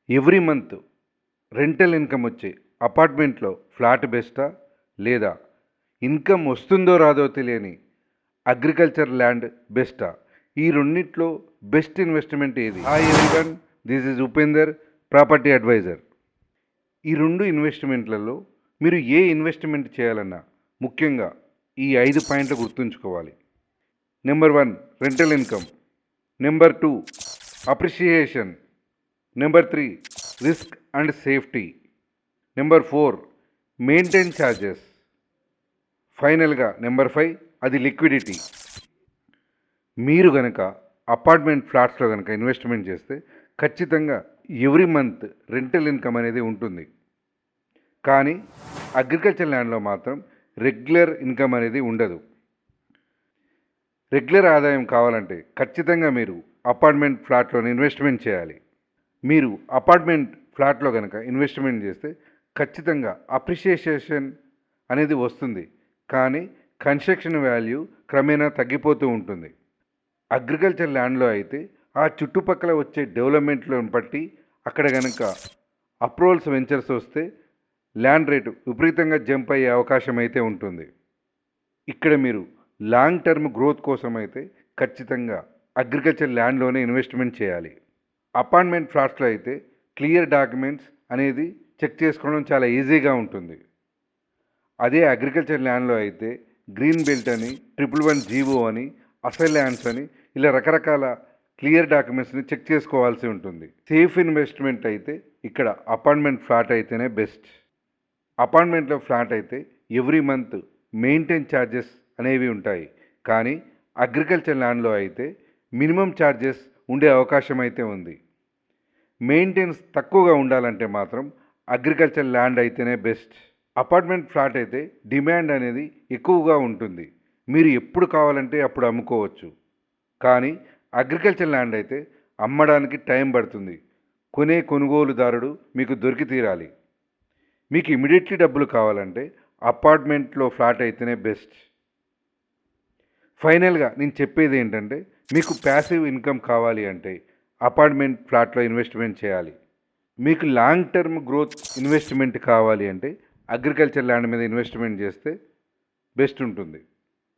Every month rental income వచ్చే అపార్ట్మెంట్లో flat బెస్టా, లేదా ఇన్కమ్ వస్తుందో రాదో తెలియని అగ్రికల్చర్ ల్యాండ్ బెస్టా? ఈ రెండిట్లో బెస్ట్ ఇన్వెస్ట్మెంట్ ఏది? Hi everyone, this is Upender, property advisor. ఈ రెండు ఇన్వెస్ట్మెంట్లలో మీరు ఏ ఇన్వెస్ట్మెంట్ చేయాలన్నా ముఖ్యంగా ఈ 5 పాయింట్లు గుర్తుంచుకోవాలి. Number 1 rental income, number 2 appreciation, number 3 risk and safety, number 4 maintain charges, ఫైనల్గా నెంబర్ 5 అది లిక్విడిటీ. మీరు కనుక అపార్ట్మెంట్ ఫ్లాట్స్లో కనుక ఇన్వెస్ట్మెంట్ చేస్తే ఖచ్చితంగా ఎవ్రీ మంత్ రెంటల్ ఇన్కమ్ అనేది ఉంటుంది. కానీ అగ్రికల్చర్ ల్యాండ్లో మాత్రం రెగ్యులర్ ఇన్కమ్ అనేది ఉండదు. రెగ్యులర్ ఆదాయం కావాలంటే ఖచ్చితంగా మీరు అపార్ట్మెంట్ ఫ్లాట్లో ఇన్వెస్ట్మెంట్ చేయాలి. మీరు అపార్ట్మెంట్ ఫ్లాట్లో కనుక ఇన్వెస్ట్మెంట్ చేస్తే ఖచ్చితంగా అప్రిషియేషన్ అనేది వస్తుంది, కానీ కన్స్ట్రక్షన్ వాల్యూ క్రమేణా తగ్గిపోతూ ఉంటుంది. అగ్రికల్చర్ ల్యాండ్లో అయితే ఆ చుట్టుపక్కల వచ్చే డెవలప్మెంట్లను బట్టి అక్కడ కనుక అప్రూవల్స్ వెంచర్స్ వస్తే ల్యాండ్ రేటు విపరీతంగా జంప్ అయ్యే అవకాశం అయితే ఉంటుంది. ఇక్కడ మీరు లాంగ్ టర్మ్ గ్రోత్ కోసం అయితే ఖచ్చితంగా అగ్రికల్చర్ ల్యాండ్లోనే ఇన్వెస్ట్మెంట్ చేయాలి. అపార్ట్మెంట్ ఫ్లాట్స్లో అయితే క్లియర్ డాక్యుమెంట్స్ అనేది చెక్ చేసుకోవడం చాలా ఈజీగా ఉంటుంది. అదే అగ్రికల్చర్ ల్యాండ్లో అయితే గ్రీన్ బెల్ట్ అని, 111 జీవో అని, అసైల్ ల్యాండ్స్ అని ఇలా రకరకాల క్లియర్ డాక్యుమెంట్స్ని చెక్ చేసుకోవాల్సి ఉంటుంది. సేఫ్ ఇన్వెస్ట్మెంట్ అయితే ఇక్కడ అపార్ట్మెంట్ ఫ్లాట్ అయితేనే బెస్ట్. అపార్ట్మెంట్లో ఫ్లాట్ అయితే ఎవ్రీ మంత్ మెయింటైన్ ఛార్జెస్ అనేవి ఉంటాయి, కానీ అగ్రికల్చర్ ల్యాండ్లో అయితే మినిమం ఛార్జెస్ ఉండే అవకాశం అయితే ఉంది. మెయింటెనెన్స్ తక్కువగా ఉండాలంటే మాత్రం అగ్రికల్చర్ ల్యాండ్ అయితేనే బెస్ట్. అపార్ట్మెంట్ ఫ్లాట్ అయితే డిమాండ్ అనేది ఎక్కువగా ఉంటుంది, మీరు ఎప్పుడు కావాలంటే అప్పుడు అమ్ముకోవచ్చు. కానీ అగ్రికల్చర్ ల్యాండ్ అయితే అమ్మడానికి టైం పడుతుంది, కొనుగోలుదారుడు మీకు దొరికి తీరాలి. మీకు ఇమీడియట్లీ డబ్బులు కావాలంటే అపార్ట్మెంట్లో ఫ్లాట్ అయితేనే బెస్ట్. ఫైనల్గా నేను చెప్పేది ఏంటంటే, మీకు ప్యాసివ్ ఇన్కమ్ కావాలి అంటే అపార్ట్మెంట్ ఫ్లాట్లో ఇన్వెస్ట్మెంట్ చేయాలి. మీకు లాంగ్ టర్మ్ గ్రోత్ ఇన్వెస్ట్మెంట్ కావాలి అంటే అగ్రికల్చర్ ల్యాండ్ మీద ఇన్వెస్ట్మెంట్ చేస్తే బెస్ట్ ఉంటుంది.